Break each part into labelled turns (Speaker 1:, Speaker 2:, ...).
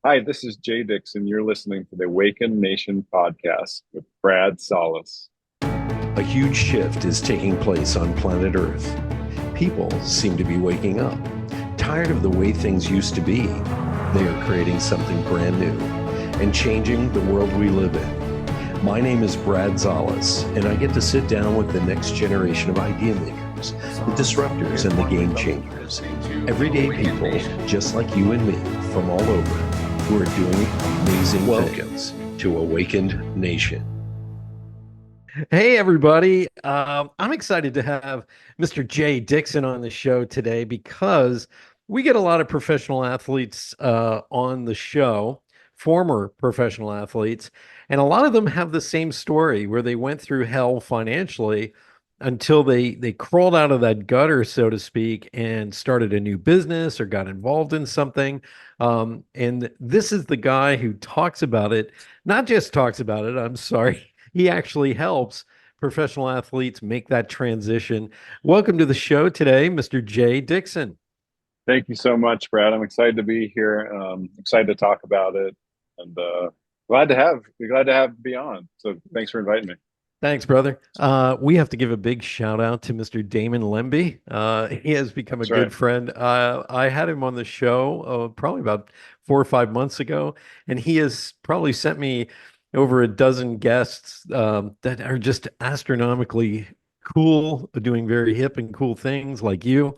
Speaker 1: Hi, this is Jay Dixon. You're listening to the Awaken Nation podcast with Brad Solis.
Speaker 2: A huge shift is taking place on planet Earth. People seem to be waking up. Tired of the way things used to be, they are creating something brand new and changing the world we live in. My name is Brad Solis, and I get to sit down with the next generation of idea makers, the disruptors, and the game changers. Everyday people just like you and me from all over who are doing amazing things to Awakened Nation.
Speaker 3: Hey, everybody. I'm excited to have Mr. Jay Dixon on the show today because we get a lot of professional athletes on the show, former professional athletes, and a lot of them have the same story where they went through hell financially until they crawled out of that gutter, so to speak, and started a new business or got involved in something. And this is the guy who talks about it, not just talks about it, I'm sorry. He actually helps professional athletes make that transition. Welcome to the show today, Mr. Jay Dixon.
Speaker 1: Thank you so much, Brad. I'm excited to be here. Excited to talk about it, and glad to have be on. So thanks for inviting me.
Speaker 3: Thanks, brother. We have to give a big shout out to Mr. Damon Lemby. He has become a
Speaker 1: That's
Speaker 3: good
Speaker 1: right.
Speaker 3: friend. I had him on the show probably about 4 or 5 months ago, and he has probably sent me over a dozen guests that are just astronomically cool, doing very hip and cool things like you.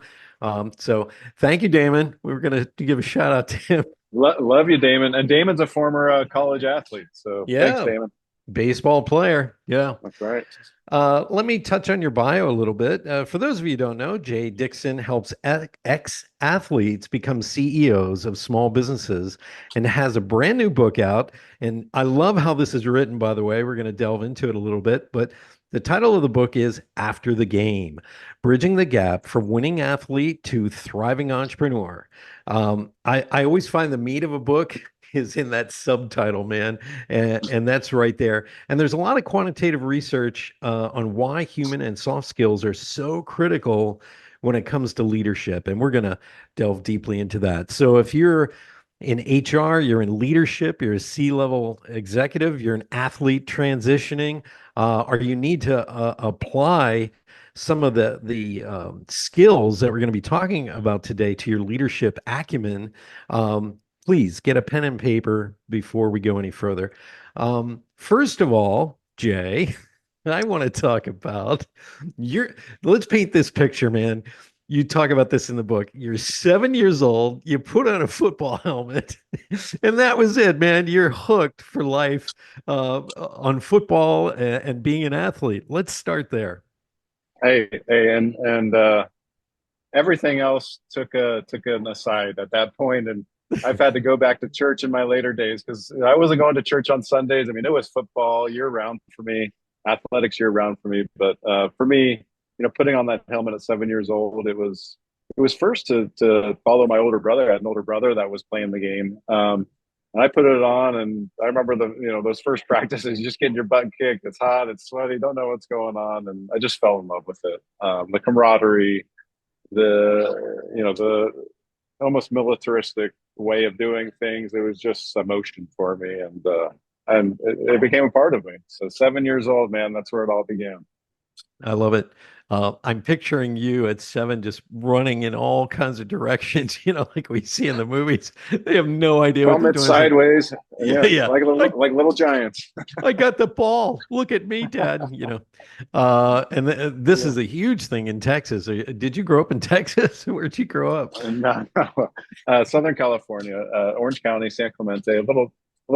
Speaker 3: So thank you, Damon. We were going to give a shout out to him.
Speaker 1: Love you, Damon. And Damon's a former college athlete. So thanks,
Speaker 3: Yeah,
Speaker 1: Damon.
Speaker 3: baseball player. Yeah.
Speaker 1: That's right.
Speaker 3: Let me touch on your bio a little bit. For those of you who don't know, Jay Dixon helps ex-athletes become CEOs of small businesses and has a brand new book out. And I love how this is written, by the way. We're going to delve into it a little bit, but the title of the book is After the Game, Bridging the Gap from Winning Athlete to Thriving Entrepreneur. I always find the meat of a book is in that subtitle, man. And that's right there. And there's a lot of quantitative research on why human and soft skills are so critical when it comes to leadership. And we're going to delve deeply into that. So if you're in HR, you're in leadership, you're a C-level executive, you're an athlete transitioning, or you need to apply some of the skills that we're going to be talking about today to your leadership acumen, please get a pen and paper before we go any further. First of all, Jay, I want to talk about your, let's paint this picture, man. You talk about this in the book. You're 7 years old, you put on a football helmet, and that was it, man. You're hooked for life on football and being an athlete. Let's start there.
Speaker 1: Hey, and everything else took an aside at that point, and I've had to go back to church in my later days because I wasn't going to church on Sundays. I mean, it was football year round for me, athletics year round for me. But for me, putting on that helmet at 7 years old, it was first to follow my older brother. I had an older brother that was playing the game. And I put it on, and I remember those first practices, you just getting your butt kicked. It's hot, it's sweaty, don't know what's going on, and I just fell in love with it. The camaraderie, the almost militaristic way of doing things. It was just emotion for me, and it became a part of me. So 7 years old, man, that's where it all began.
Speaker 3: I love it. I'm picturing you at 7 just running in all kinds of directions, like we see in the movies. They have no idea what they're
Speaker 1: Helmet
Speaker 3: doing. It's like,
Speaker 1: sideways,
Speaker 3: yeah,
Speaker 1: yeah,
Speaker 3: yeah.
Speaker 1: like little giants.
Speaker 3: I got the ball. Look at me, Dad. And this
Speaker 1: Yeah.
Speaker 3: is a huge thing in Texas. Did you grow up in Texas? Where'd you grow up?
Speaker 1: No, no. Southern California, Orange County, San Clemente, a little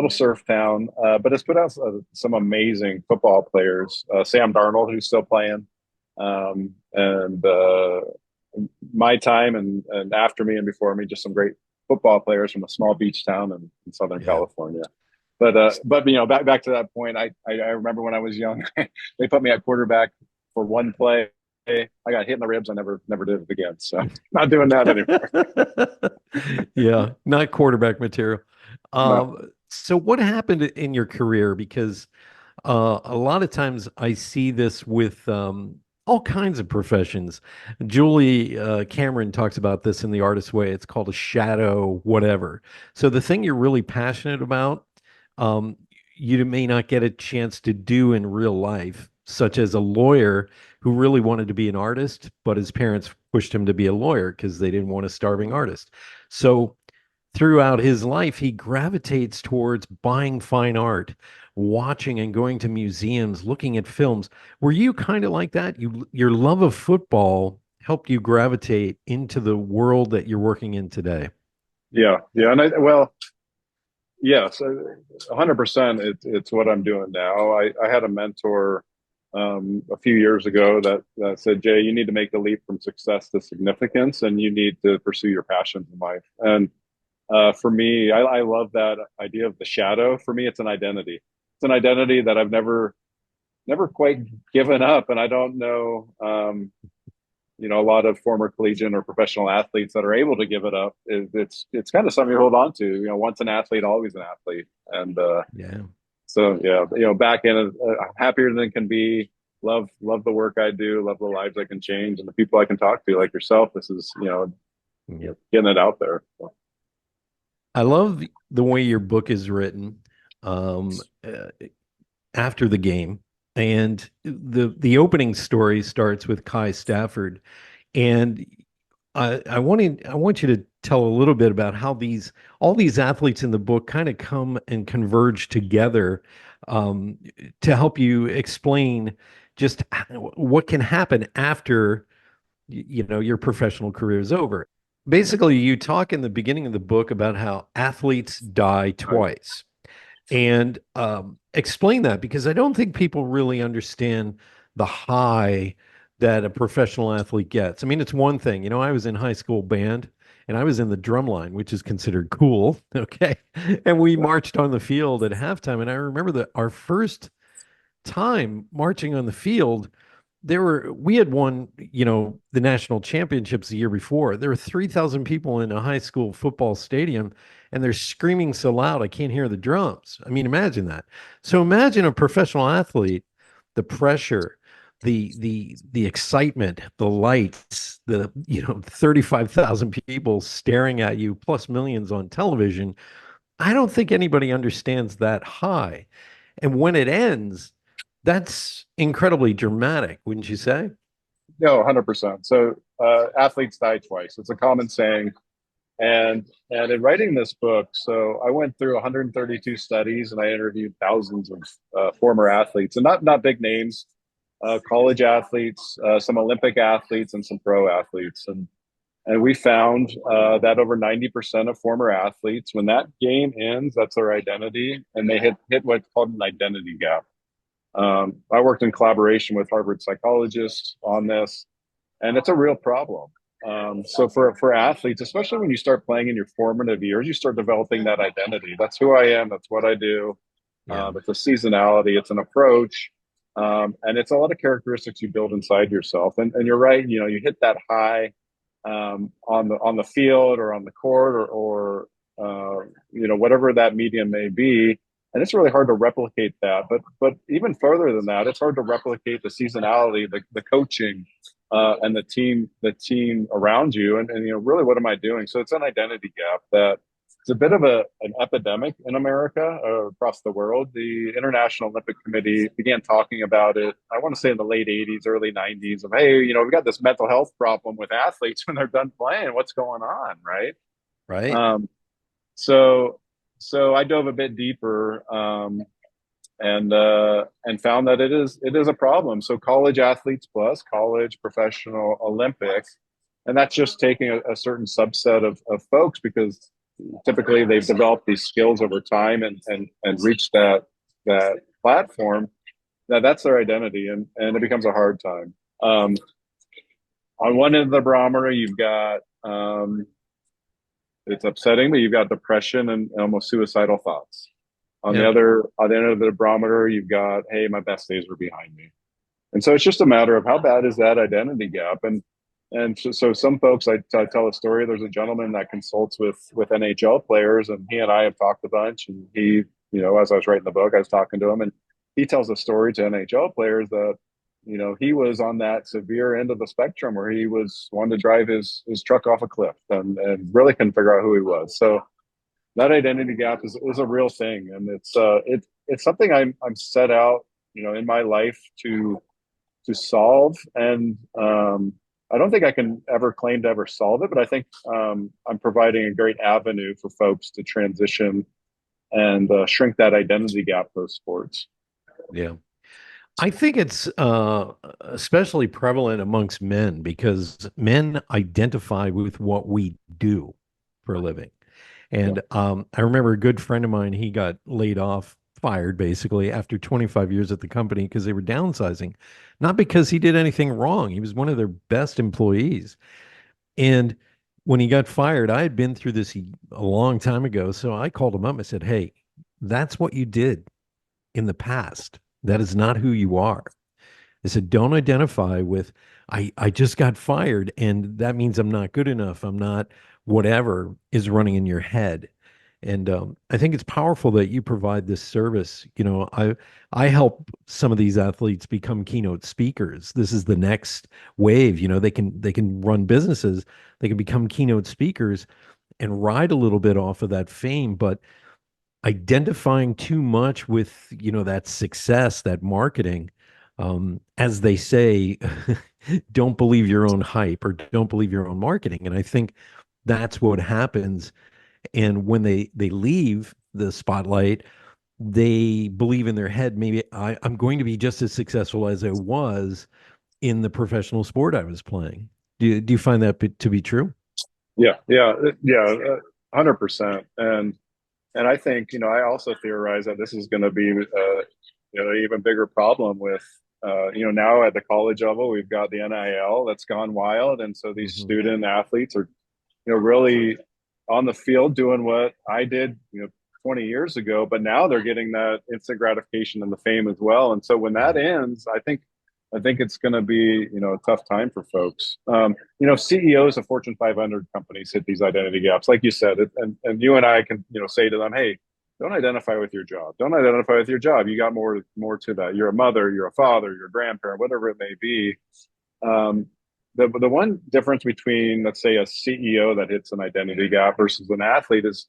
Speaker 1: surf town, but it's put out some amazing football players. Sam Darnold, who's still playing, and my time and after me and before me, just some great football players from a small beach town in Southern
Speaker 3: Yeah.
Speaker 1: California. But back to that point, I remember when I was young, they put me at quarterback for one play. I got hit in the ribs. I never did it again. So not doing that anymore.
Speaker 3: Yeah, not quarterback material.
Speaker 1: No.
Speaker 3: So what happened in your career? Because a lot of times I see this with all kinds of professions. Julie Cameron talks about this in The Artist's Way. It's called a shadow whatever. So the thing you're really passionate about, um, you may not get a chance to do in real life, such as a lawyer who really wanted to be an artist, but his parents pushed him to be a lawyer because they didn't want a starving artist. So throughout his life, he gravitates towards buying fine art, watching and going to museums, looking at films. Were you kind of like that? Your love of football helped you gravitate into the world that you're working in today.
Speaker 1: Yeah, yeah, and well, yes, 100%. It's what I'm doing now. I had a mentor a few years ago that said, Jay, you need to make the leap from success to significance, and you need to pursue your passions in life. And for me, I love that idea of the shadow. For me, it's an identity. It's an identity that I've never quite given up, and I don't know. A lot of former collegiate or professional athletes that are able to give it up. It's kind of something you hold on to. Once an athlete, always an athlete. And
Speaker 3: Yeah.
Speaker 1: so yeah, back in, happier than can be. Love the work I do. Love the lives I can change and the people I can talk to, like yourself. This is
Speaker 3: Yep.
Speaker 1: getting it out there.
Speaker 3: I love the way your book is written. Um, uh, After the game. And the opening story starts with Kai Stafford. And I want you to tell a little bit about how these all these athletes in the book kind of come and converge together um, to help you explain just what can happen after your professional career is over. Basically, you talk in the beginning of the book about how athletes die
Speaker 1: Right.
Speaker 3: twice and explain that because I don't think people really understand the high that a professional athlete gets. I mean, it's one thing, I was in high school band and I was in the drum line, which is considered cool. Okay. And we marched on the field at halftime. And I remember that our first time marching on the field, we had won, the national championships the year before. There were 3,000 people in a high school football stadium and they're screaming so loud I can't hear the drums. I mean, imagine that. So imagine a professional athlete, the pressure, the excitement, the lights, 35,000 people staring at you plus millions on television. I don't think anybody understands that high. And when it ends, that's incredibly dramatic, wouldn't you say?
Speaker 1: No, 100%. So athletes die twice. It's a common saying. And in writing this book, so I went through 132 studies and I interviewed thousands of former athletes, and not big names, college athletes, some Olympic athletes, and some pro athletes. And we found that over 90% of former athletes, when that game ends, that's their identity, and they hit what's called an identity gap. I worked in collaboration with Harvard psychologists on this, and it's a real problem. So for athletes, especially when you start playing in your formative years, you start developing that identity. That's who I am. That's what I do.
Speaker 3: Yeah.
Speaker 1: It's a seasonality. It's an approach, and it's a lot of characteristics you build inside yourself. And you're right. You hit that high on the field or on the court or whatever that medium may be, and it's really hard to replicate that. But even further than that, it's hard to replicate the seasonality, the coaching, and the team around you, and really what am I doing? So it's an identity gap that it's a bit of an epidemic in America, across the world. The International Olympic Committee began talking about it, I want to say in the late 80s, early 90s, of, hey, we've got this mental health problem with athletes when they're done playing. What's going on, right?
Speaker 3: Right.
Speaker 1: Um, so so I dove a bit deeper, and found that it is a problem. So college athletes plus college, professional, Olympic, and that's just taking a certain subset of folks, because typically they've developed these skills over time and reached that platform. That's their identity, and it becomes a hard time. On one end of the barometer, you've got, it's upsetting, but you've got depression and almost suicidal thoughts.
Speaker 3: Yeah.
Speaker 1: On the end of the barometer, you've got, hey, my best days are behind me. And so it's just a matter of how bad is that identity gap. And so some folks, I tell a story. There's a gentleman that consults with NHL players, and he and I have talked a bunch. And he, as I was writing the book, I was talking to him, and he tells a story to NHL players that he was on that severe end of the spectrum where he was wanting to drive his truck off a cliff and really couldn't figure out who he was. So that identity gap is a real thing, and it's something I'm set out, in my life to solve. And I don't think I can ever claim to ever solve it, but I think I'm providing a great avenue for folks to transition and shrink that identity gap post sports.
Speaker 3: Yeah. I think it's especially prevalent amongst men because men identify with what we do for a living.
Speaker 1: Yeah.
Speaker 3: And I remember a good friend of mine, he got laid off, fired basically after 25 years at the company because they were downsizing, not because he did anything wrong. He was one of their best employees. And when he got fired, I had been through this a long time ago. So I called him up. I said, "Hey, that's what you did in the past. That is not who you are." I said, don't identify with, I just got fired and that means I'm not good enough. I'm not whatever is running in your head. And I think it's powerful that you provide this service. I help some of these athletes become keynote speakers. This is the next wave. They can run businesses, they can become keynote speakers and ride a little bit off of that fame. But identifying too much with that success, that marketing, as they say, don't believe your own hype or don't believe your own marketing. And I think that's what happens. And when they leave the spotlight, they believe in their head, maybe I'm going to be just as successful as I was in the professional sport I was playing. Do you find that to be true?
Speaker 1: Yeah, yeah, yeah, 100%. And I think, I also theorize that this is going to be, even bigger problem with, now at the college level, we've got the NIL that's gone wild. And so these
Speaker 3: Hmm.
Speaker 1: student athletes are, really on the field doing what I did, 20 years ago, but now they're getting that instant gratification and the fame as well. And so when
Speaker 3: Yeah.
Speaker 1: that ends, I think it's going to be, a tough time for folks. CEOs of Fortune 500 companies hit these identity gaps, like you said, and you and I can, say to them, hey, don't identify with your job. Don't identify with your job. You got more to that. You're a mother, you're a father, you're a grandparent, whatever it may be. Um, the one difference between, let's say, a CEO that hits an identity gap versus an athlete is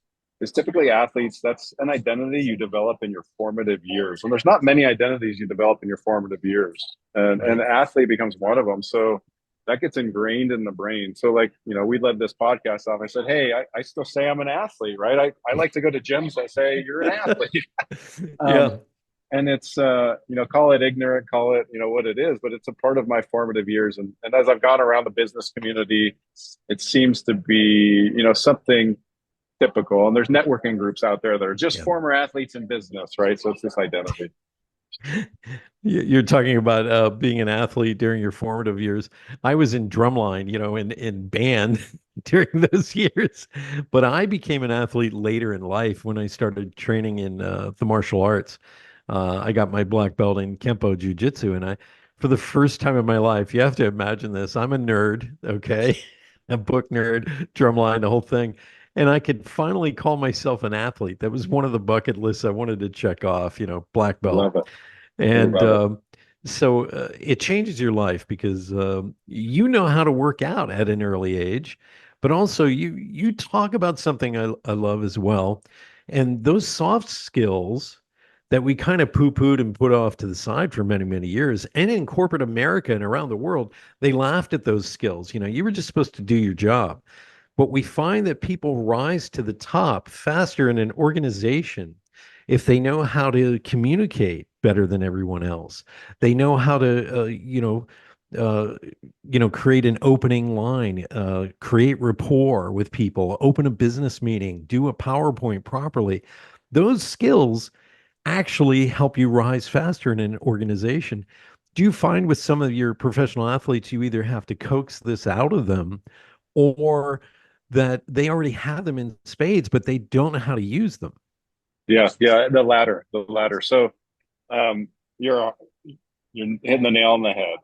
Speaker 1: typically athletes. That's an identity you develop in your formative years, and there's not many identities you develop in your formative years, and
Speaker 3: Right.
Speaker 1: the athlete becomes one of them. So that gets ingrained in the brain. So, like, we led this podcast off. I said, hey, I still say I'm an athlete, right? I like to go to gyms that say you're an athlete.
Speaker 3: Yeah.
Speaker 1: um, and it's call it ignorant, call it what it is, but it's a part of my formative years. And as I've gone around the business community, it seems to be something typical. And there's networking groups out there that are just
Speaker 3: Yeah.
Speaker 1: former athletes in business, right? So it's this identity.
Speaker 3: You're talking about being an athlete during your formative years. I was in drumline, in band during those years, but I became an athlete later in life when I started training in the martial arts. I got my black belt in Kempo Jiu-Jitsu, and for the first time in my life, you have to imagine this. I'm a nerd, okay, a book nerd, drumline, the whole thing. And I could finally call myself an athlete. That was one of the bucket lists I wanted to check off, black belt.
Speaker 1: Love it.
Speaker 3: And
Speaker 1: Love it.
Speaker 3: so it changes your life because you know how to work out at an early age, but also you talk about something I love as well, and those soft skills that we kind of poo-pooed and put off to the side for many, many years, and in corporate America and around the world, they laughed at those skills. You were just supposed to do your job. But we find that people rise to the top faster in an organization if they know how to communicate better than everyone else. They know how to, create an opening line, create rapport with people, open a business meeting, do a PowerPoint properly. Those skills actually help you rise faster in an organization. Do you find with some of your professional athletes, you either have to coax this out of them or that they already have them in spades, but they don't know how to use them?
Speaker 1: Yeah, yeah, the latter. So um, you're you're hitting the nail on the head.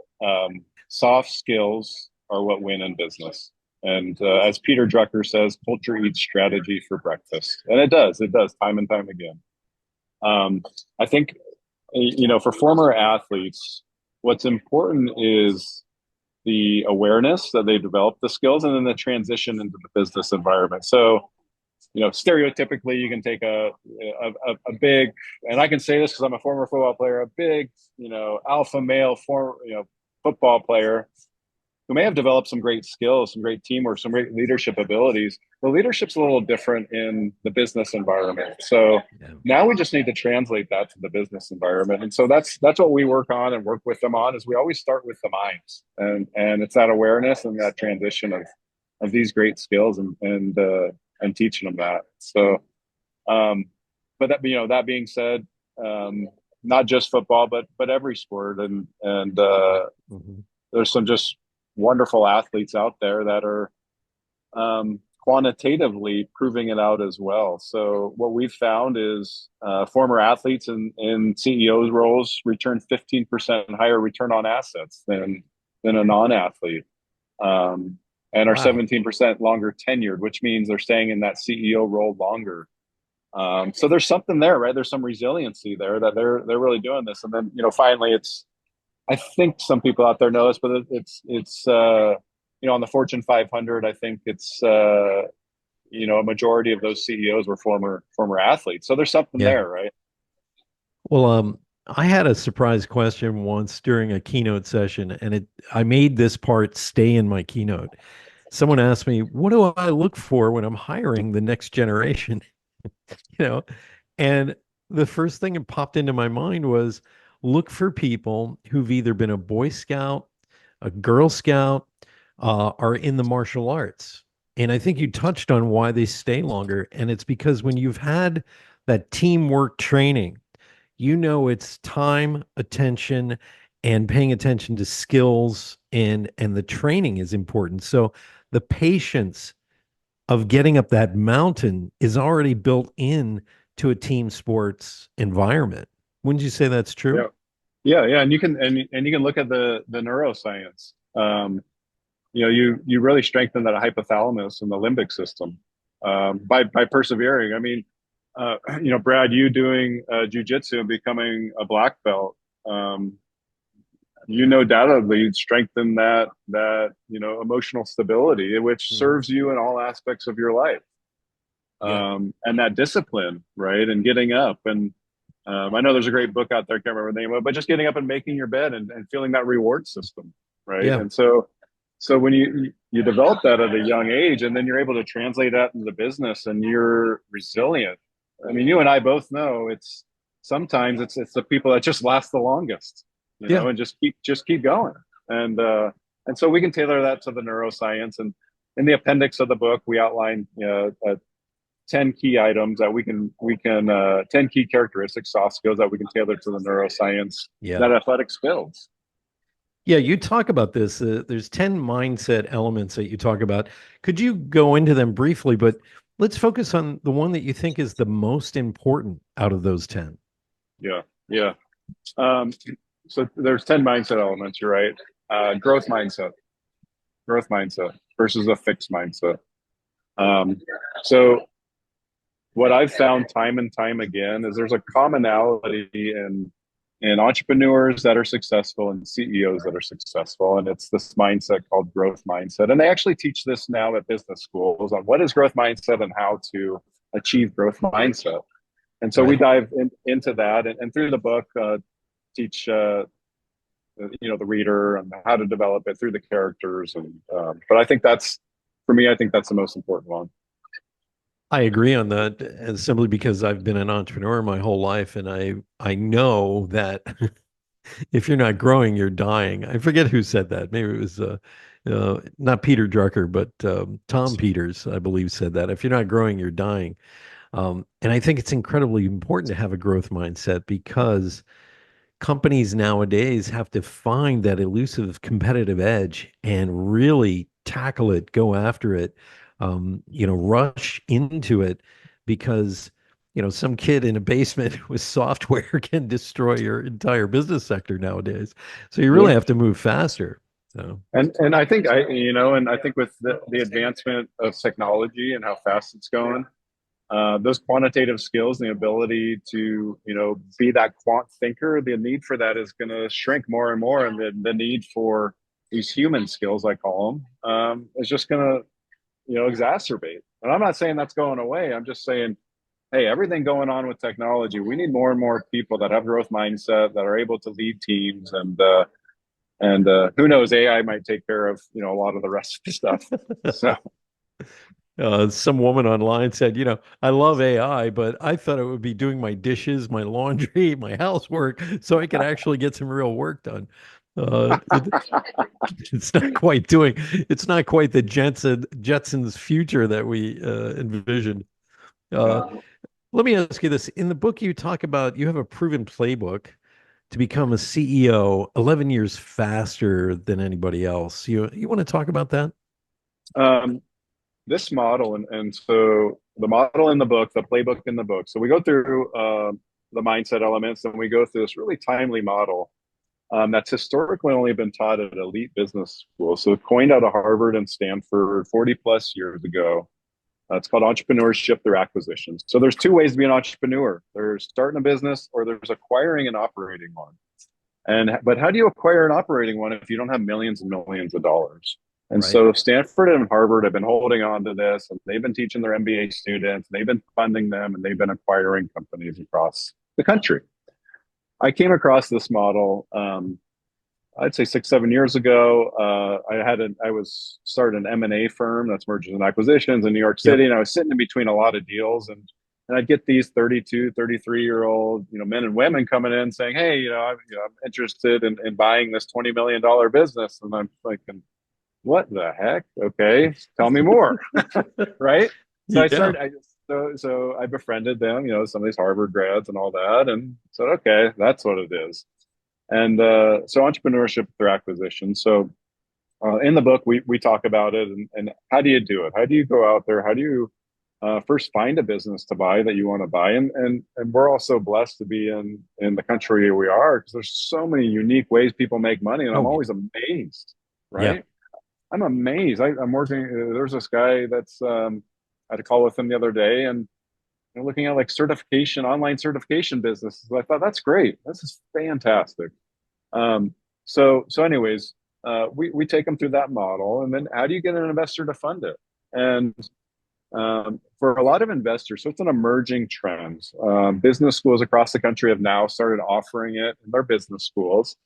Speaker 1: Soft skills are what win in business. And as Peter Drucker says, culture eats strategy for breakfast. And it does time and time again. I think, for former athletes, what's important is the awareness that they develop the skills and then the transition into the business environment. So, stereotypically, you can take a big, and I can say this because I'm a former football player, a big, alpha male form, football player who may have developed some great skills, some great teamwork, some great leadership abilities. The leadership's a little different in the business environment. So
Speaker 3: Yeah.
Speaker 1: now we just need to translate that to the business environment. And so that's what we work on and work with them on is we always start with the minds. And it's that awareness and that transition of these great skills and teaching them that. So but that being said, not just football, but every sport and
Speaker 3: Mhm.
Speaker 1: there's some just wonderful athletes out there that are quantitatively proving it out as well. So what we've found is former athletes in CEOs roles return 15% higher return on assets than a non-athlete, and are
Speaker 3: Wow.
Speaker 1: 17% longer tenured, which means they're staying in that CEO role longer. So there's something there, right? There's some resiliency there that they're really doing this, and then finally it's I think some people out there know this, but it's on the Fortune 500. I think it's a majority of those CEOs were former athletes. So there's something
Speaker 3: Yeah.
Speaker 1: there, right?
Speaker 3: Well, I had a surprise question once during a keynote session, and I made this part stay in my keynote. Someone asked me, "What do I look for when I'm hiring the next generation?" You know, and the first thing that popped into my mind was look for people who've either been a Boy Scout, a Girl Scout, are in the martial arts. And I think you touched on why they stay longer. And it's because when you've had that teamwork training, it's time, attention, and paying attention to skills and the training is important. So the patience of getting up that mountain is already built in to a team sports environment. Wouldn't you say that's true?
Speaker 1: Yeah, yeah, and you can look at the neuroscience. You really strengthen that hypothalamus and the limbic system by persevering. I mean, Brad, you doing jujitsu and becoming a black belt. Um, undoubtedly strengthen that emotional stability, which
Speaker 3: Mhm.
Speaker 1: serves you in all aspects of your life,
Speaker 3: Yeah.
Speaker 1: and that discipline, right, and getting up. And I know there's a great book out there, I can't remember the name of it, but just getting up and making your bed and feeling that reward system, right?
Speaker 3: Yeah.
Speaker 1: And so when you develop that at a young age, and then you're able to translate that into the business, and you're resilient. I mean, you and I both know it's sometimes it's the people that just last the longest,
Speaker 3: Yeah.
Speaker 1: and just keep going. And so we can tailor that to the neuroscience. And in the appendix of the book, we outline 10 key items that we can 10 key characteristics, soft skills that we can tailor to the neuroscience
Speaker 3: Yeah.
Speaker 1: that athletics builds.
Speaker 3: Yeah. You talk about this. There's 10 mindset elements that you talk about. Could you go into them briefly? But let's focus on the one that you think is the most important out of those 10.
Speaker 1: Yeah, yeah. Um, so there's 10 mindset elements. You're right. Growth mindset, growth mindset versus a fixed mindset. Um, so what I've found time and time again is there's a commonality in entrepreneurs that are successful and CEOs that are successful, and it's this mindset called growth mindset. And they actually teach this now at business schools on what is growth mindset and how to achieve growth mindset. And so we
Speaker 3: Right.
Speaker 1: dive into that, and through the book, teach the reader and how to develop it through the characters. And but I think that's for me. I think that's the most important one.
Speaker 3: I agree on that, and simply because I've been an entrepreneur my whole life, and I know that if you're not growing, you're dying. I forget who said that. Maybe it was not Peter Drucker, but Tom Peters, I believe, said that. If you're not growing, you're dying. And I think it's incredibly important to have a growth mindset because companies nowadays have to find that elusive competitive edge and really tackle it, go after it, rush into it because, some kid in a basement with software can destroy your entire business sector nowadays. So you really
Speaker 1: Yeah.
Speaker 3: have to move faster. So,
Speaker 1: And I think with the advancement of technology and how fast it's going, those quantitative skills, the ability to, be that quant thinker, the need for that is going to shrink more and more, and the need for these human skills, I call them, is just going to, exacerbate. And I'm not saying that's going away. I'm just saying, hey, everything going on with technology, we need more and more people that have growth mindset, that are able to lead teams, and who knows, AI might take care of, a lot of the rest of the stuff. So
Speaker 3: Some woman online said, I love AI, but I thought it would be doing my dishes, my laundry, my housework, so I could actually get some real work done. Uh, it, it's not quite doing, it's not quite the Jetsons future that we envisioned. Uh,
Speaker 1: yeah.
Speaker 3: Let me ask you this. In the book, you talk about you have a proven playbook to become a CEO 11 years faster than anybody else. You want to talk about that?
Speaker 1: um, this model, and so the model in the book, the playbook in the book. So we go through the mindset elements, and we go through this really timely model that's historically only been taught at elite business schools. So coined out of Harvard and Stanford 40 plus years ago. It's called entrepreneurship through acquisition. So there's two ways to be an entrepreneur. There's starting a business, or there's acquiring and operating one. But how do you acquire an operating one if you don't have millions and millions of dollars? And
Speaker 3: Right.
Speaker 1: so Stanford and Harvard have been holding on to this, and they've been teaching their MBA students, and they've been funding them, and they've been acquiring companies across the country. I came across this model, I'd say 6, 7 years ago. I was starting an M&A firm, that's mergers and acquisitions, in New York City,
Speaker 3: Yep.
Speaker 1: and I was sitting in between a lot of deals, and I'd get these 32, 33-year-old, men and women coming in saying, hey, I'm interested in buying this $20 million business. And I'm thinking, what the heck? Okay, tell me more. Right. So I
Speaker 3: Yeah.
Speaker 1: started, so I befriended them, some of these Harvard grads and all that, and said, okay, that's what it is. And so entrepreneurship through acquisition. So in the book, we talk about it, and how do you do it? How do you go out there? How do you first find a business to buy that you want to buy? And we're also blessed to be in the country we are, because there's so many unique ways people make money, and I'm
Speaker 3: Oh,
Speaker 1: always amazed.
Speaker 3: yeah.
Speaker 1: Right. I'm amazed. I'm working. There's this guy that's I had a call with him the other day, and looking at like certification, online certification businesses. I thought that's great. This is fantastic. Um, anyways, we take them through that model, and then how do you get an investor to fund it? And for a lot of investors, so it's an emerging trend. Business schools across the country have now started offering it in their business schools.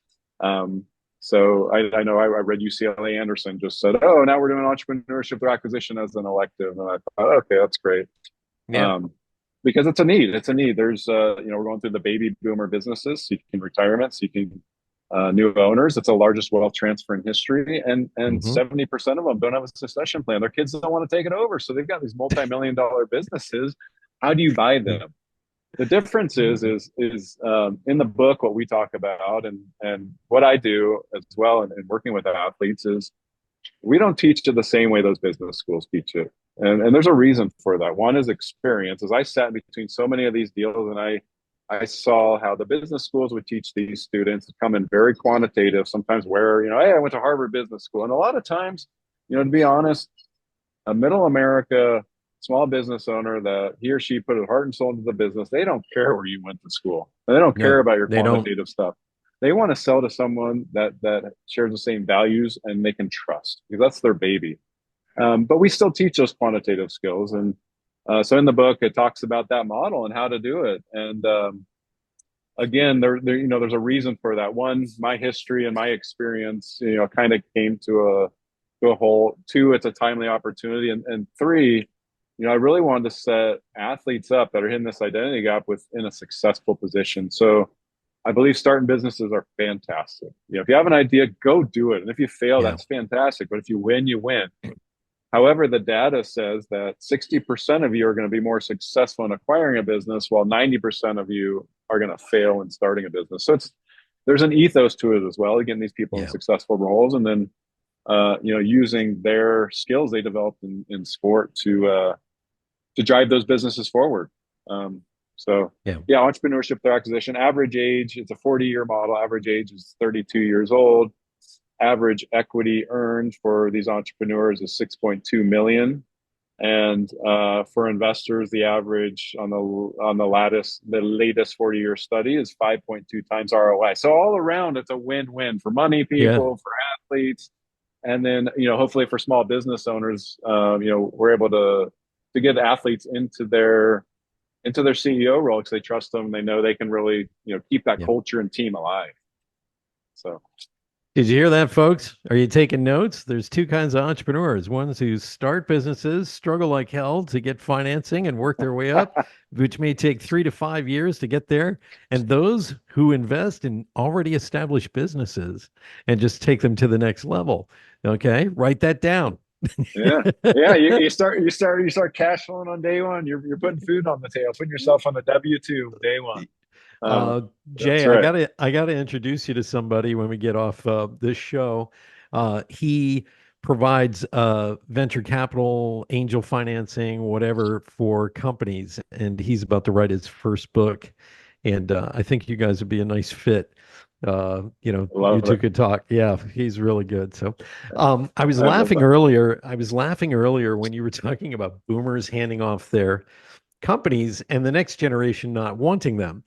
Speaker 1: Um, I know I read UCLA Anderson just said, oh, now we're doing entrepreneurship through acquisition as an elective. And I thought, okay, that's great.
Speaker 3: Yeah.
Speaker 1: Um, because it's a need. It's a need. There's, we're going through the baby boomer businesses, seeking retirement, seeking new owners. It's the largest wealth transfer in history, and
Speaker 3: Hmm.
Speaker 1: 70% of them don't have a succession plan. Their kids don't want to take it over, so they've got these multi-million-dollar businesses. How do you buy them? The difference is in the book, what we talk about, and what I do as well, and working with athletes, is we don't teach it the same way those business schools teach it. And there's a reason for that. One is experience. As I sat between so many of these deals, and I saw how the business schools would teach these students to come in very quantitative, sometimes where, hey, I went to Harvard Business School. And a lot of times, to be honest, a middle America small business owner, that he or she put his heart and soul into the business, they don't care where you went to school. They don't care
Speaker 3: No,
Speaker 1: about your
Speaker 3: they don't.
Speaker 1: quantitative stuff. They want to sell to someone that shares the same values and they can trust, because that's their baby. But we still teach those quantitative skills. And so in the book, it talks about that model and how to do it. And again, there's a reason for that. One, my history and my experience, kind of came to a whole. Two, it's a timely opportunity, and three, I really wanted to set athletes up that are in this identity gap within a successful position. So I believe starting businesses are fantastic. If you have an idea, go do it, and if you fail,
Speaker 3: Yeah.
Speaker 1: that's fantastic. But if you win, you win. However, the data says that 60% of you are going to be more successful in acquiring a business, while 90% of you are going to fail in starting a business. So there's an ethos to it as well, getting these people in
Speaker 3: Yeah.
Speaker 1: successful roles, and then using their skills they developed in sport to drive those businesses forward. Um, so
Speaker 3: Yeah.
Speaker 1: yeah, entrepreneurship through acquisition. Average age, it's a 40-year model. Average age is 32 years old. Average equity earned for these entrepreneurs is 6.2 million. And for investors, the average on the latest 40-year study is 5.2 times ROI. So all around, it's a win-win for money
Speaker 3: Yeah.
Speaker 1: people, for athletes, and then hopefully for small business owners. We're able to get athletes into their CEO role because they trust them. They know they can really keep that
Speaker 3: Yeah.
Speaker 1: culture and team alive. So
Speaker 3: Did you hear that, folks? Are you taking notes? There's two kinds of entrepreneurs: ones who start businesses, struggle like hell to get financing and work their way up, which may take 3 to 5 years to get there, and those who invest in already established businesses and just take them to the next level. Okay, write that down.
Speaker 1: yeah, yeah. You start cash flowing on day one. You're putting food on the table, putting yourself on the W-2 day one. Um,
Speaker 3: Uh,
Speaker 1: that's
Speaker 3: Jay, I
Speaker 1: right.
Speaker 3: gotta introduce you to somebody when we get off this show. He provides venture capital, angel financing, whatever for companies, and he's about to write his first book. And I think you guys would be a nice fit. You
Speaker 1: Love
Speaker 3: two
Speaker 1: it.
Speaker 3: could talk. Yeah, he's really good. So, I was
Speaker 1: I love
Speaker 3: laughing
Speaker 1: that.
Speaker 3: earlier. I was laughing earlier when you were talking about boomers handing off their companies and the next generation not wanting them.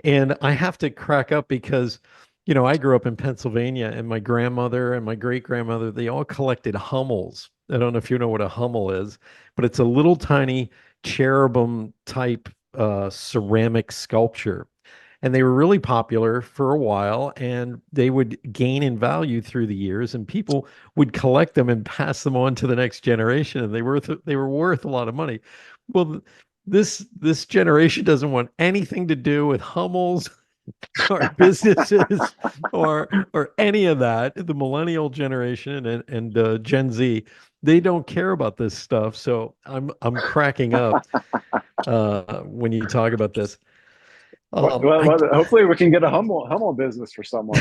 Speaker 3: And I have to crack up because, I grew up in Pennsylvania and my grandmother and my great grandmother, they all collected Hummels. I don't know if you know what a Hummel is, but it's a little tiny cherubim type ceramic sculpture. And they were really popular for a while and they would gain in value through the years and people would collect them and pass them on to the next generation and they were worth a lot of money. Well, this generation doesn't want anything to do with Hummels or businesses or any of that. The millennial generation and Gen Z, they don't care about this stuff. So I'm cracking up when you talk about this. I
Speaker 1: Hopefully we can get a Hummel business for someone.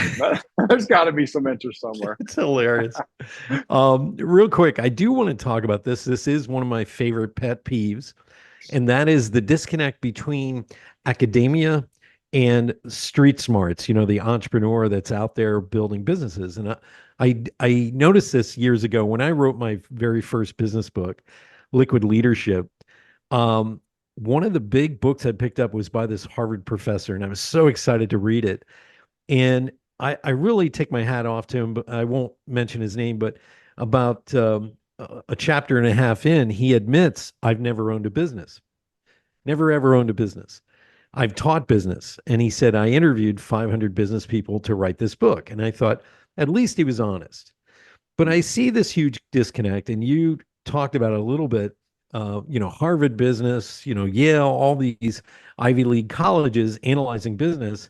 Speaker 1: There's got to be some interest somewhere.
Speaker 3: It's hilarious. Real quick, I do want to talk about this. This is one of my favorite pet peeves, and that is the disconnect between academia and street smarts, the entrepreneur that's out there building businesses. And I noticed this years ago when I wrote my very first business book, Liquid Leadership. Um, One of the big books I picked up was by this Harvard professor, and I was so excited to read it. And I really take my hat off to him, but I won't mention his name. But about a chapter and a half in, he admits, I've never owned a business, never ever owned a business. I've taught business. And he said, I interviewed 500 business people to write this book. And I thought, at least he was honest. But I see this huge disconnect, and you talked about it a little bit. Harvard business, Yale, all these Ivy League colleges analyzing business,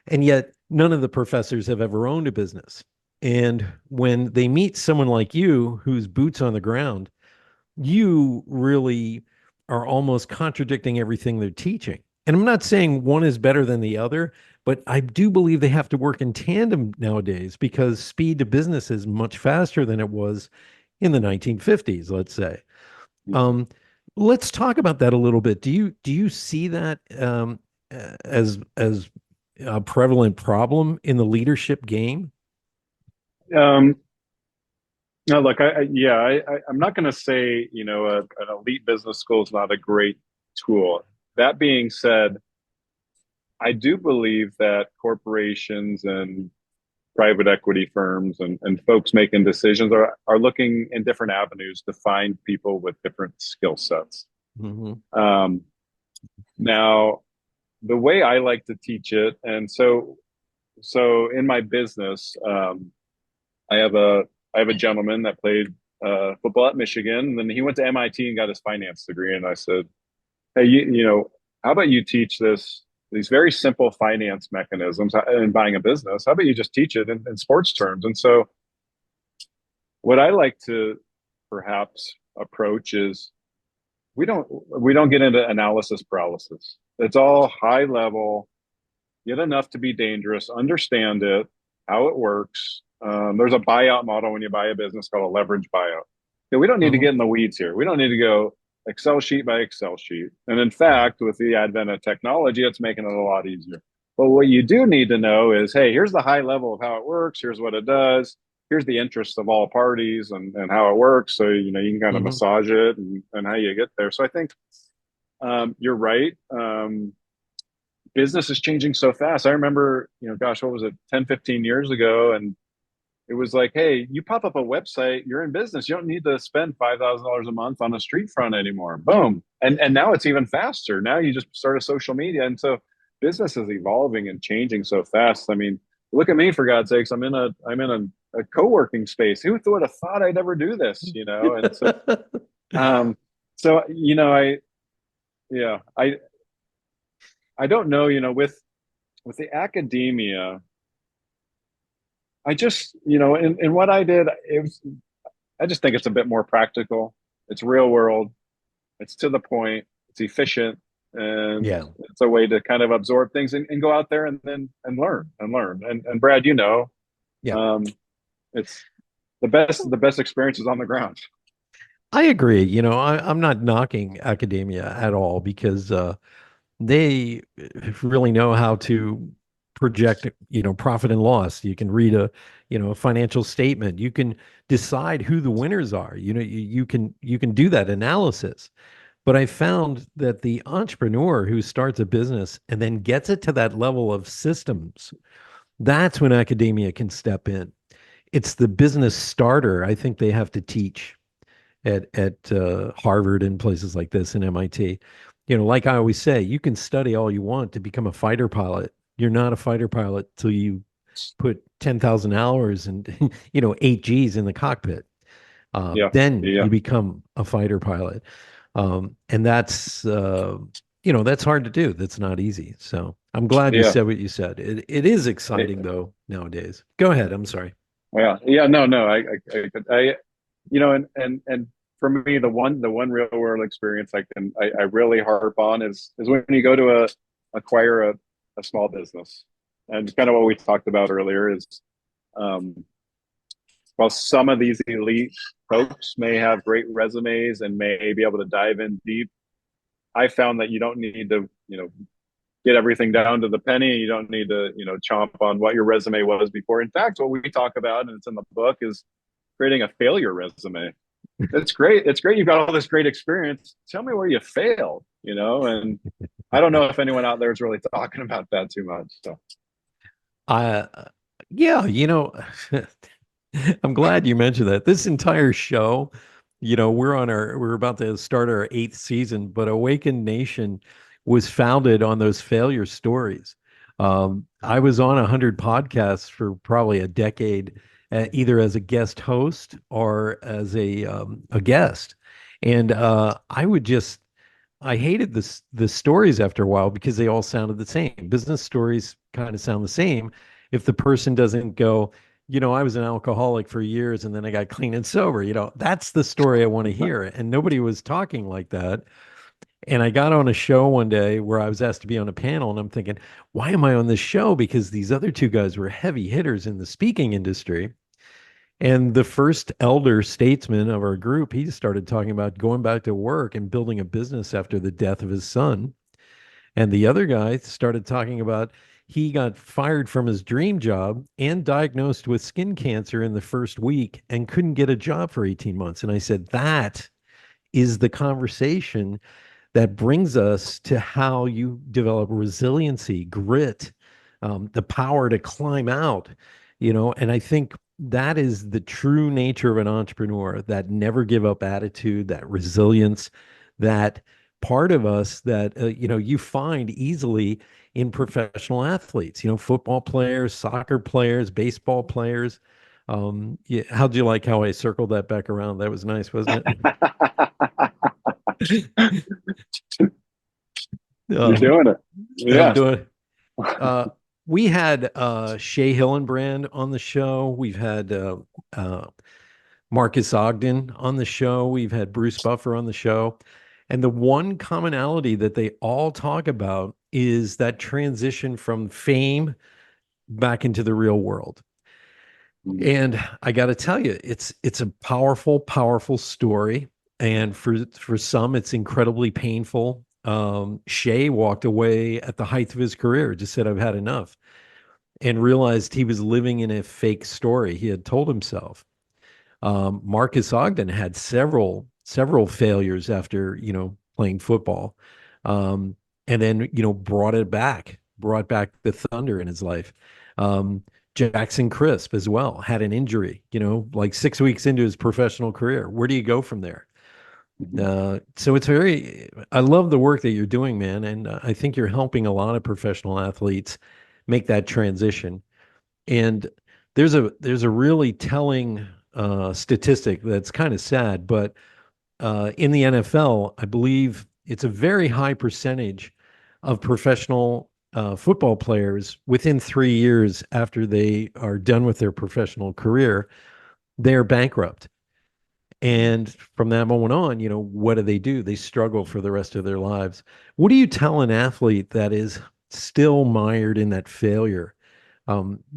Speaker 3: and yet none of the professors have ever owned a business. And when they meet someone like you, who's boots on the ground, you really are almost contradicting everything they're teaching. And I'm not saying one is better than the other, but I do believe they have to work in tandem nowadays because speed to business is much faster than it was in the 1950s, let's say. Um, let's talk about that a little bit. Do you see that as a prevalent problem in the leadership game?
Speaker 1: Um, no, look, I'm not going to say an elite business school is not a great tool. That being said, I do believe that corporations and private equity firms and folks making decisions are looking in different avenues to find people with different skill sets.
Speaker 3: Hmm.
Speaker 1: Um, Now, the way I like to teach it, and so in my business, I have a I have a gentleman that played football at Michigan, and then he went to MIT and got his finance degree. And I said, hey, how about you teach these very simple finance mechanisms in buying a business? How about you just teach it in sports terms? And so, what I like to perhaps approach is we don't get into analysis paralysis. It's all high level, get enough to be dangerous, understand it, how it works. There's a buyout model when you buy a business called a leverage buyout. We don't need to
Speaker 3: Hmm.
Speaker 1: get in the weeds here. We don't need to go Excel sheet by Excel sheet. And in fact, with the advent of technology, it's making it a lot easier. But what you do need to know is, hey, here's the high level of how it works. Here's what it does. here's the interest of all parties and how it works. So, you can kind of
Speaker 3: Hmm.
Speaker 1: massage it and how you get there. So I think you're right. Business is changing so fast. I remember, gosh, what was it, 10, 15 years ago? And it was like, hey, you pop up a website, you're in business. You don't need to spend $5,000 a month on a street front anymore. Boom. And now it's even faster. Now you just start a social media. And so business is evolving and changing so fast. I mean, look at me, for God's sakes. I'm in a co-working space. Who would have thought I'd ever do this? And so um I yeah, I don't know, with the academia, I just, in what I did, I just think it's a bit more practical. It's real world. It's to the point. It's efficient, and
Speaker 3: Yeah.
Speaker 1: it's a way to kind of absorb things and go out there and learn and learn. And Brad,
Speaker 3: Yeah.
Speaker 1: um, it's the best experiences on the ground.
Speaker 3: I agree. I'm not knocking academia at all because they really know how to project, profit and loss. You can read a financial statement. You can decide who the winners are. You can do that analysis. But I found that the entrepreneur who starts a business and then gets it to that level of systems, that's when academia can step in. It's the business starter I think they have to teach at Harvard and places like this and MIT. Like I always say, you can study all you want to become a fighter pilot. You're not a fighter pilot till you put 10,000 hours and 8 Gs in the cockpit.
Speaker 1: Yeah,
Speaker 3: Then
Speaker 1: yeah,
Speaker 3: you become a fighter pilot. And that's hard to do. That's not easy. So I'm glad you
Speaker 1: yeah.
Speaker 3: said what you said. It is exciting though nowadays. Go ahead. I'm sorry.
Speaker 1: Yeah, yeah, no, no, and for me, the one real world experience I really harp on is when you go to acquire a small business, and kind of what we talked about earlier is, um, while some of these elite folks may have great resumes and may be able to dive in deep, I found that you don't need to, get everything down to the penny. You don't need to, chomp on what your resume was before. In fact, what we talk about, and it's in the book, is creating a failure resume. It's great. It's great. You've got all this great experience. Tell me where you failed, and I don't know if anyone out there is really talking about that too much. So
Speaker 3: I Yeah, I'm glad you mentioned that. This entire show, we're about to start our eighth season, but Awakened Nation was founded on those failure stories. I was on 100 podcasts for probably a decade, either as a guest host or as a guest, and I hated the stories after a while because they all sounded the same. Business stories kind of sound the same if the person doesn't go, I was an alcoholic for years and then I got clean and sober. That's the story I want to hear. And nobody was talking like that. And I got on a show one day where I was asked to be on a panel, and I'm thinking, why am I on this show? Because these other two guys were heavy hitters in the speaking industry. And the first elder statesman of our group, he started talking about going back to work and building a business after the death of his son. And the other guy started talking about he got fired from his dream job and diagnosed with skin cancer in the first week and couldn't get a job for 18 months. And I said, that is the conversation that brings us to how you develop resiliency, grit, the power to climb out, and I think that is the true nature of an entrepreneur, that never give up attitude, that resilience, that part of us that, you find easily in professional athletes, football players, soccer players, baseball players. Yeah, how'd you like how I circled that back around? That was nice, wasn't it?
Speaker 1: you're
Speaker 3: Um,
Speaker 1: doing it.
Speaker 3: I'm
Speaker 1: Yeah.
Speaker 3: doing. Uh, we had Shay Hillenbrand on the show. We've had uh, Marcus Ogden on the show. We've had Bruce Buffer on the show. And the one commonality that they all talk about is that transition from fame back into the real world. And I got to tell you, it's a powerful, powerful story. And for some, it's incredibly painful. Shay walked away at the height of his career, just said, "I've had enough." and realized he was living in a fake story he had told himself. Marcus Ogden had several failures after playing football, um, and then brought back the thunder in his life. Um, Jackson Crisp as well had an injury, like 6 weeks into his professional career. Where do you go from there?
Speaker 1: Mhm.
Speaker 3: So I love the work that you're doing, man, and I think you're helping a lot of professional athletes make that transition. And there's a really telling statistic that's kind of sad, but in the NFL, I believe it's a very high percentage of professional football players within 3 years after they are done with their professional career, they're bankrupt. And from that moment on, what do? They struggle for the rest of their lives. What do you tell an athlete that is still mired in that failure?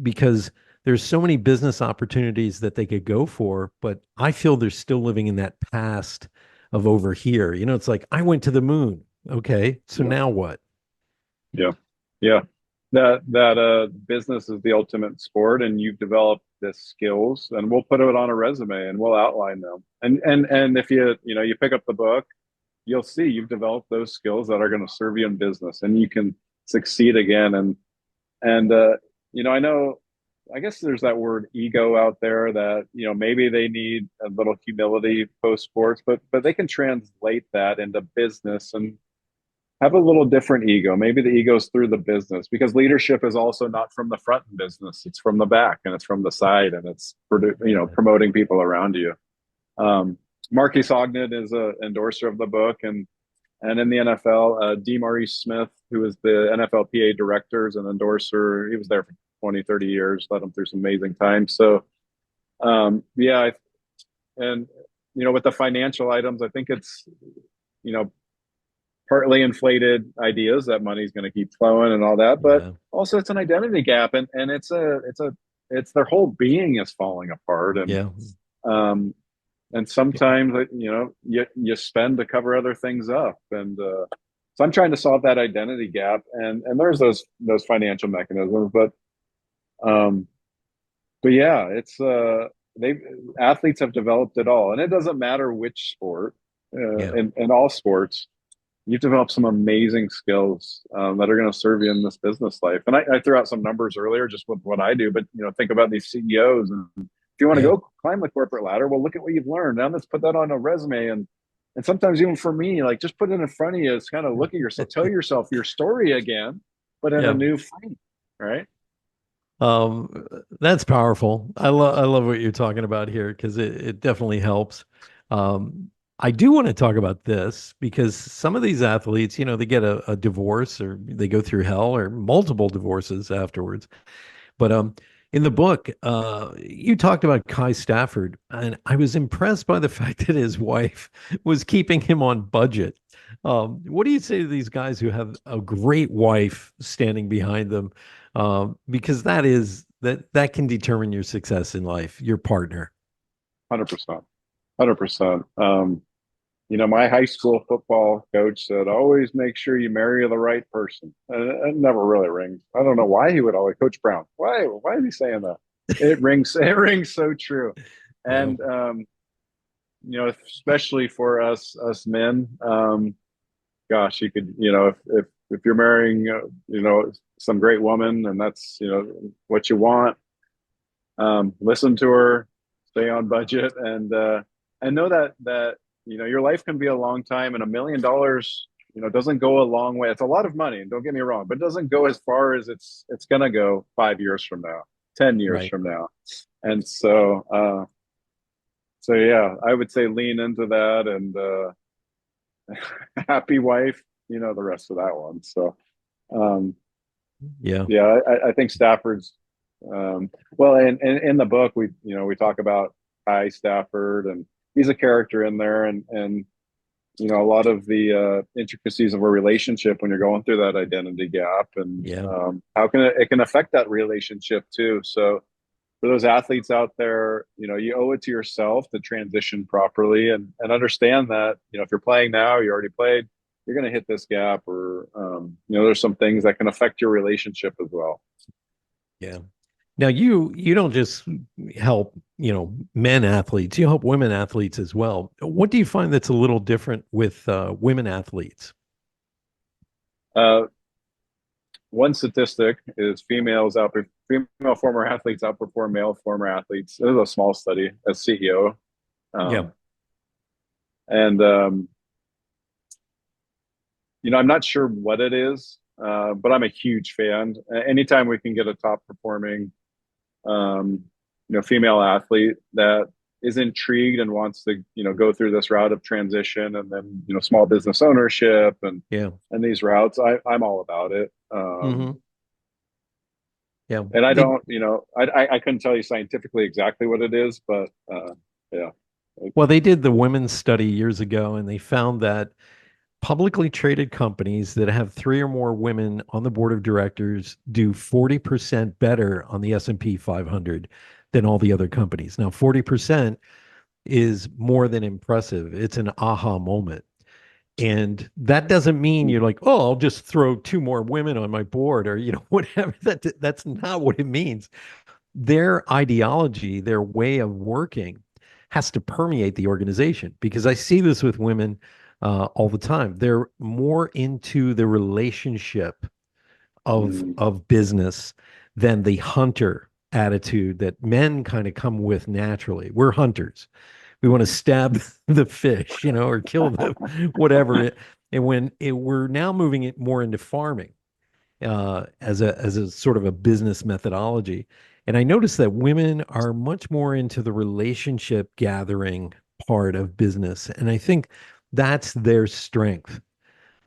Speaker 3: Because there's so many business opportunities that they could go for, but I feel they're still living in that past of over here. It's like I went to the moon. Okay, so
Speaker 1: Yeah.
Speaker 3: now what?
Speaker 1: Yeah. Yeah. That business is the ultimate sport, and you've developed the skills, and we'll put it on a resume and we'll outline them. And if you pick up the book, you'll see you've developed those skills that are going to serve you in business, and you can succeed again. And I know, I guess there's that word ego out there that maybe they need a little humility post sports, but they can translate that into business and have a little different ego. Maybe the ego's through the business, because leadership is also not from the front in business. It's from the back, and it's from the side, and it's promoting people around you. Marquise Ogden is an endorser of the book, and in the NFL, D. Maurice Smith, who is the NFLPA director, is an endorser. He was there for 20, 30 years, led him through some amazing times. So, yeah, and with the financial items, I think it's you know partly inflated ideas that money's going to keep flowing and all that, but
Speaker 3: Yeah,
Speaker 1: also it's an identity gap, and it's their whole being is falling apart,
Speaker 3: yeah,
Speaker 1: um, and sometimes you spend to cover other things up, and so I'm trying to solve that identity gap, and there's those financial mechanisms, um, but yeah, it's they athletes have developed it all, and it doesn't matter which sport,
Speaker 3: yeah,
Speaker 1: in all sports you've developed some amazing skills that are going to serve you in this business life. And I threw out some numbers earlier just with what I do, but think about these CEOs, and if you want to
Speaker 3: yeah.
Speaker 1: go climb the corporate ladder, well, look at what you've learned. Now let's put that on a resume, and sometimes even for me, like just put it in front of you. It's kind of look at yourself, tell yourself your story again, but in a
Speaker 3: Yeah.
Speaker 1: new frame, right?
Speaker 3: Um, that's powerful. I love what you're talking about here because it definitely helps. I do want to talk about this because some of these athletes, they get a divorce or they go through hell or multiple divorces afterwards. But in the book, you talked about Kai Stafford, and I was impressed by the fact that his wife was keeping him on budget. What do you say to these guys who have a great wife standing behind them? Because that can determine your success in life, your partner.
Speaker 1: 100%, 100%. My high school football coach said, always make sure you marry the right person. And it never really rings. I don't know why he would always, Coach Brown, why is he saying that? It rings so true.
Speaker 3: Yeah,
Speaker 1: And, especially for us men, gosh, you could, if you're marrying, some great woman, and that's, what you want, listen to her, stay on budget, and know that your life can be a long time, and $1 million doesn't go a long way. It's a lot of money, and don't get me wrong, but it doesn't go as far as it's gonna go 5 years from now, 10 years
Speaker 3: right.
Speaker 1: from now, and so yeah, I would say lean into that, and happy wife, the rest of that one. So um,
Speaker 3: Yeah,
Speaker 1: yeah, I think Stafford's well, and in the book we talk about Ty Stafford, and he's a character in there, and a lot of the intricacies of a relationship when you're going through that identity gap, and
Speaker 3: yeah,
Speaker 1: how can it can affect that relationship too. So for those athletes out there, you owe it to yourself to transition properly, and understand that if you're playing now, you already played, you're going to hit this gap, or there's some things that can affect your relationship as well.
Speaker 3: Yeah. Now you don't just help, men athletes, you help women athletes as well. What do you find that's a little different with women athletes?
Speaker 1: Uh, One statistic is female former athletes outperform male former athletes. This is a small study as CEO.
Speaker 3: Yeah.
Speaker 1: Um, and I'm not sure what it is, but I'm a huge fan. Anytime we can get a top performing, um, female athlete that is intrigued and wants to, go through this route of transition and then, small business ownership
Speaker 3: Yeah.
Speaker 1: and these routes, I'm all about it.
Speaker 3: Hmm. Yeah.
Speaker 1: And I don't, I couldn't tell you scientifically exactly what it is, but yeah.
Speaker 3: Well, they did the women's study years ago, and they found that publicly traded companies that have three or more women on the board of directors do 40% better on the S&P 500 than all the other companies. Now, 40% is more than impressive. It's an aha moment. And that doesn't mean you're like, oh, I'll just throw two more women on my board or, whatever. That's not what it means. Their ideology, their way of working has to permeate the organization because I see this with women all the time. They're more into the relationship
Speaker 1: Mm,
Speaker 3: of business than the hunter attitude that men kind of come with naturally. We're hunters. We want to stab the fish, or kill them, whatever. And we're now moving it more into farming as a sort of a business methodology. And I noticed that women are much more into the relationship gathering part of business, and I think that's their strength.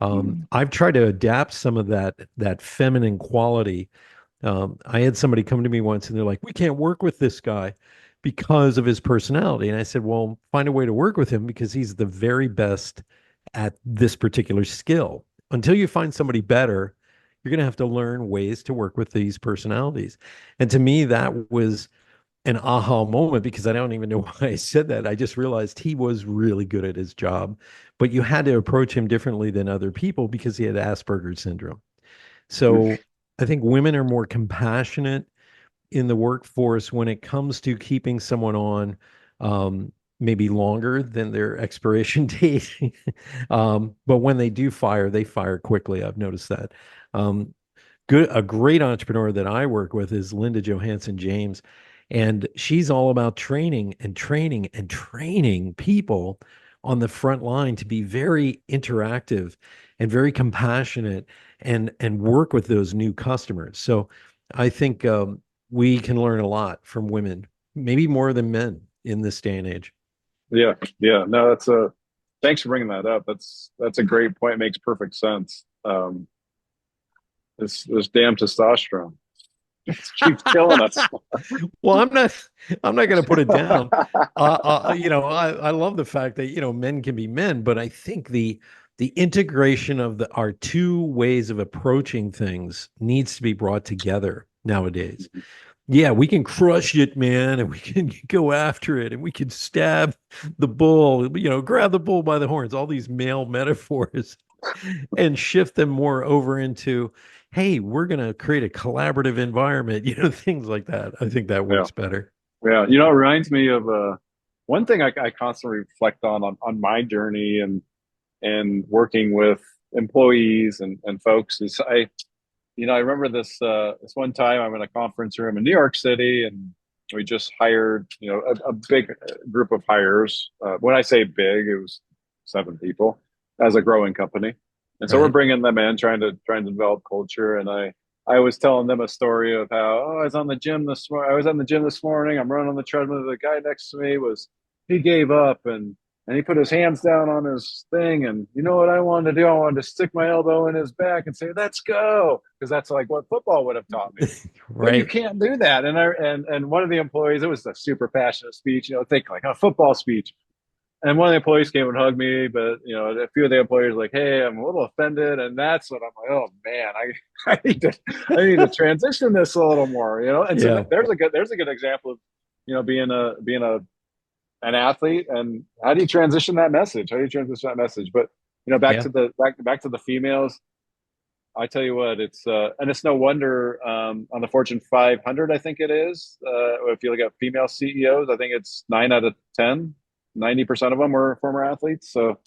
Speaker 1: mm,
Speaker 3: I've tried to adapt some of that feminine quality. I had somebody come to me once, and they're like, "We can't work with this guy because of his personality." And I said, "Well, find a way to work with him because he's the very best at this particular skill. Until you find somebody better, you're going to have to learn ways to work with these personalities." And to me, that was an aha moment because I don't even know why I said that. I just realized he was really good at his job, but you had to approach him differently than other people because he had Asperger's syndrome.
Speaker 1: mm.
Speaker 3: So I think women are more compassionate in the workforce when it comes to keeping someone on maybe longer than their expiration date. But when they do fire, they fire quickly. I've noticed that. Um, a great entrepreneur that I work with is Linda Johansson James, and she's all about training and training and training people on the front line to be very interactive and very compassionate and work with those new customers. So I think we can learn a lot from women, maybe more than men in this day and age.
Speaker 1: Yeah, yeah. No, thanks for bringing that up. That's a great point. It makes perfect sense. This damn testosterone just keeps killing us.
Speaker 3: Well, I'm not going to put it down. I love the fact that, men can be men, but I think the integration of our two ways of approaching things needs to be brought together nowadays. Yeah, we can crush it, man, and we can go after it, and we can stab the bull, grab the bull by the horns, all these male metaphors, and shift them more over into, hey, we're going to create a collaborative environment, things like that. I think that
Speaker 1: Yeah,
Speaker 3: works better.
Speaker 1: yeah. It reminds me of one thing I constantly reflect on my journey and working with employees and folks is I remember this one time I'm in a conference room in New York City and we just hired a big group of hires. When I say big, it was 7 people as a growing company, and so we're
Speaker 3: Right.
Speaker 1: bringing them in, trying to develop culture. And I was telling them a story of how I was on the gym this morning. I was in the gym this morning. I'm running on the treadmill. The guy next to me he gave up and he put his hands down on his thing. And you know what I wanted to do? I wanted to stick my elbow in his back and say, "Let's go," because that's like what football would have taught me. But you
Speaker 3: Right.
Speaker 1: can't do that. And one of the employees, it was a super passionate speech. Think like a football speech. And one of the employees came and hugged me, but a few of the employees were like, "Hey, I'm a little offended," and that's what I'm like. Oh man, I need to transition this a little more. And so
Speaker 3: Yeah.
Speaker 1: there's a good example of being an athlete, and how do you transition that message? How do you transition that message? But back
Speaker 3: Yeah.
Speaker 1: to the females. I tell you what, and it's no wonder on the Fortune 500, I think it is. If you look at female CEOs, I think it's 9 out of 10, 90% of them were former athletes. So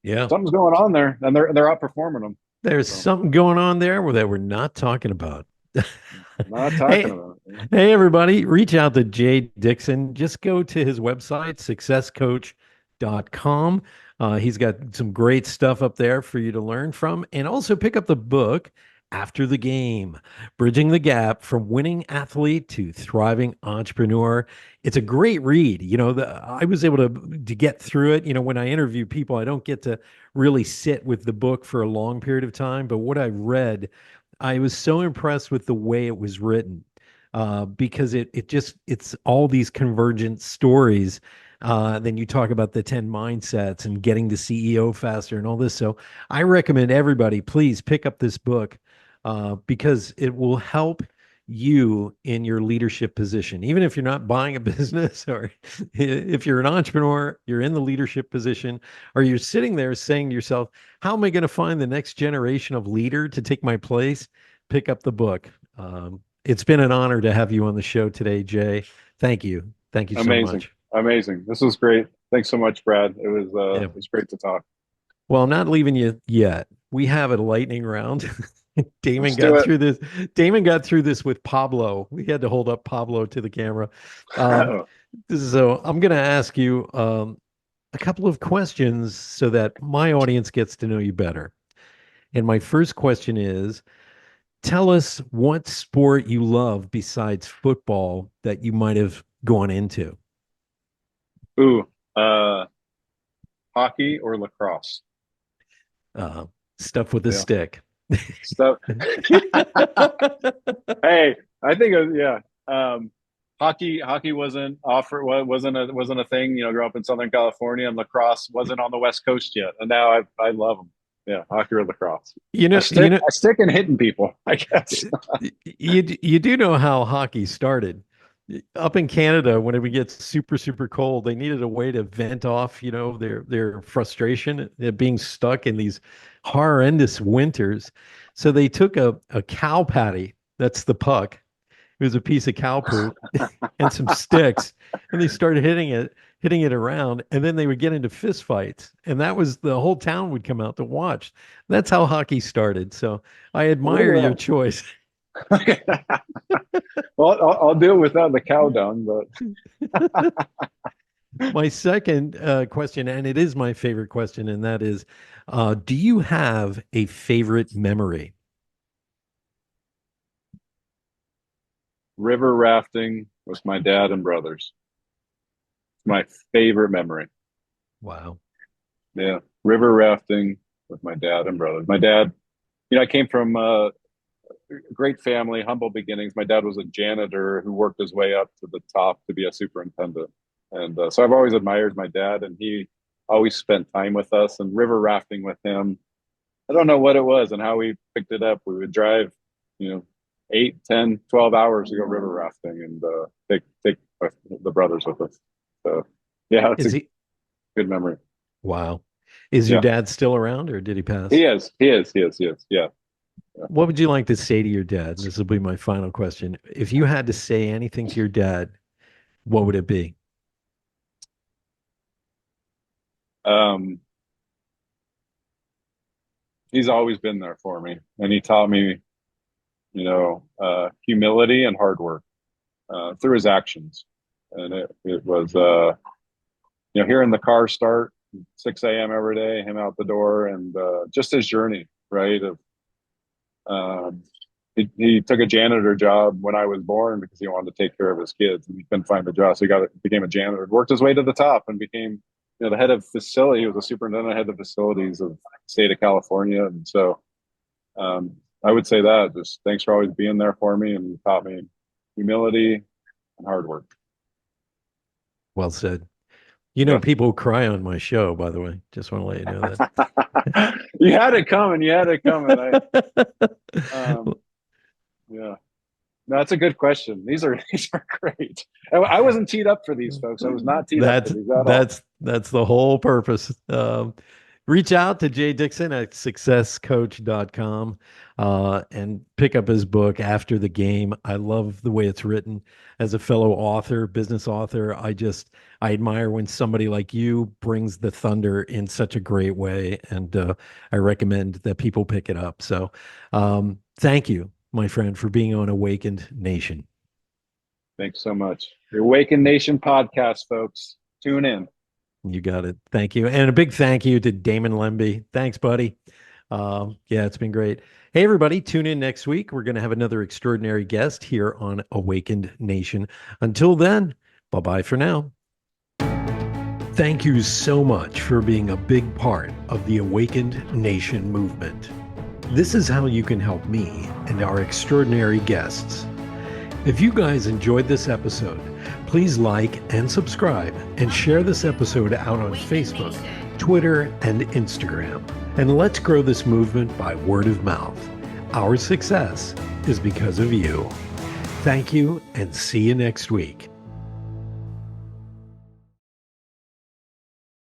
Speaker 3: Yeah.
Speaker 1: something's going on there, and they're outperforming them.
Speaker 3: There's
Speaker 1: So
Speaker 3: something going on there that we're not talking about.
Speaker 1: not talking
Speaker 3: Hey,
Speaker 1: about it.
Speaker 3: hey, everybody, reach out to Jay Dixon. Just go to his website, successcoach.com. He's got some great stuff up there for you to learn from. And also pick up the book, After the Game, Bridging the Gap from Winning Athlete to Thriving Entrepreneur. It's a great read. I was able to get through it. When I interview people, I don't get to really sit with the book for a long period of time. But what I read, I was so impressed with the way it was written, because it's all these convergent stories. Then you talk about the 10 mindsets and getting the CEO faster and all this. So I recommend everybody please pick up this book, because it will help you in your leadership position. Even if you're not buying a business, or if you're an entrepreneur, you're in the leadership position, or you're sitting there saying to yourself, how am I going to find the next generation of leader to take my place? Pick up the book. It's been an honor to have you on the show today, Jay. Thank you. Thank you so
Speaker 1: Amazing,
Speaker 3: much.
Speaker 1: amazing. This was great. Thanks so much, Brad.
Speaker 3: Yeah.
Speaker 1: It was great to talk.
Speaker 3: Well, I'm not leaving you yet. We have a lightning round. Damon
Speaker 1: Let's do
Speaker 3: got
Speaker 1: it.
Speaker 3: through this. Damon got through this with Pablo. We had to hold up Pablo to the camera. Um, so I'm going to ask you a couple of questions so that my audience gets to know you better. And my first question is, tell us what sport you love besides football that you might have gone into.
Speaker 1: Ooh, uh, hockey or lacrosse?
Speaker 3: Uh, Stuff with a
Speaker 1: Yeah,
Speaker 3: stick.
Speaker 1: stuff. Hey, I think yeah. Hockey wasn't offered, wasn't a thing. Grew up in Southern California, and lacrosse wasn't on the West Coast yet, and now I love them. Yeah, hockey or lacrosse.
Speaker 3: You
Speaker 1: I
Speaker 3: know, you
Speaker 1: stick
Speaker 3: know,
Speaker 1: I stick in hitting people, I guess.
Speaker 3: you do know how hockey started. Up in Canada, when it would get super, super cold, they needed a way to vent off, their frustration at being stuck in these horrendous winters. So they took a cow patty, that's the puck. It was a piece of cow poop and some sticks, and they started hitting it around, and then they would get into fist fights, and that was the whole town would come out to watch. That's how hockey started. So I
Speaker 1: Look
Speaker 3: admire your choice.
Speaker 1: at well, I'll do it without the cow dung, but
Speaker 3: My second question, and it is my favorite question, and that is, do you have a favorite memory?
Speaker 1: river rafting with my dad and brothers. It's my favorite memory.
Speaker 3: Wow.
Speaker 1: Yeah, river rafting with my dad and brothers. My dad, I came from great family, humble beginnings. My dad was a janitor who worked his way up to the top to be a superintendent. And so I've always admired my dad, and he always spent time with us and river rafting with him. I don't know what it was and how we picked it up. We would drive, you know, 8, 10, 12 hours to go river rafting and take the brothers with us. So, yeah, it's
Speaker 3: Is
Speaker 1: a
Speaker 3: he?
Speaker 1: good memory.
Speaker 3: Wow. Is your
Speaker 1: Yeah,
Speaker 3: dad still around, or did he pass?
Speaker 1: he is. He is. He is. He is. Yeah. Yeah.
Speaker 3: What would you like to say to your dad? This will be my final question. If you had to say anything to your dad, what would it be?
Speaker 1: Um, he's always been there for me, and he taught me, humility and hard work through his actions. And it was, hearing the car start 6 a.m. every day, him out the door, and just his journey, right? Um, he took a janitor job when I was born because he wanted to take care of his kids, and he couldn't find the job, so became a janitor. Worked his way to the top and became, the head of facility. He was a superintendent, head of facilities of the state of California, and so I would say that just thanks for always being there for me, and taught me humility and hard work.
Speaker 3: Well said.
Speaker 1: Yeah.
Speaker 3: People cry on my show, by the way. Just want to let you know
Speaker 1: You had it coming. You had it coming.
Speaker 3: that.
Speaker 1: Yeah. No, that's a good question. These are great. I wasn't teed up for these, folks. I was not teed up for
Speaker 3: That's
Speaker 1: these at all.
Speaker 3: that's the whole purpose. Reach out to Jay Dixon at successcoach.com and pick up his book After the Game. I love the way it's written. As a fellow author, business author, I admire when somebody like you brings the thunder in such a great way, and I recommend that people pick it up. So, thank you, my friend, for being on Awakened Nation.
Speaker 1: Thanks so much. The Awakened Nation podcast, folks. Tune in.
Speaker 3: You got it. Thank you. And a big thank you to Damon Lemby. Thanks, buddy. Yeah, it's been great. Hey, everybody, tune in next week. We're going to have another extraordinary guest here on Awakened Nation. Until then, bye-bye for now. Thank you so much for being a big part of the Awakened Nation movement. This is how you can help me and our extraordinary guests. If you guys enjoyed this episode, please like and subscribe and share this episode out on Facebook, Twitter, and Instagram. And let's grow this movement by word of mouth. Our success is because of you. Thank you, and see you next week.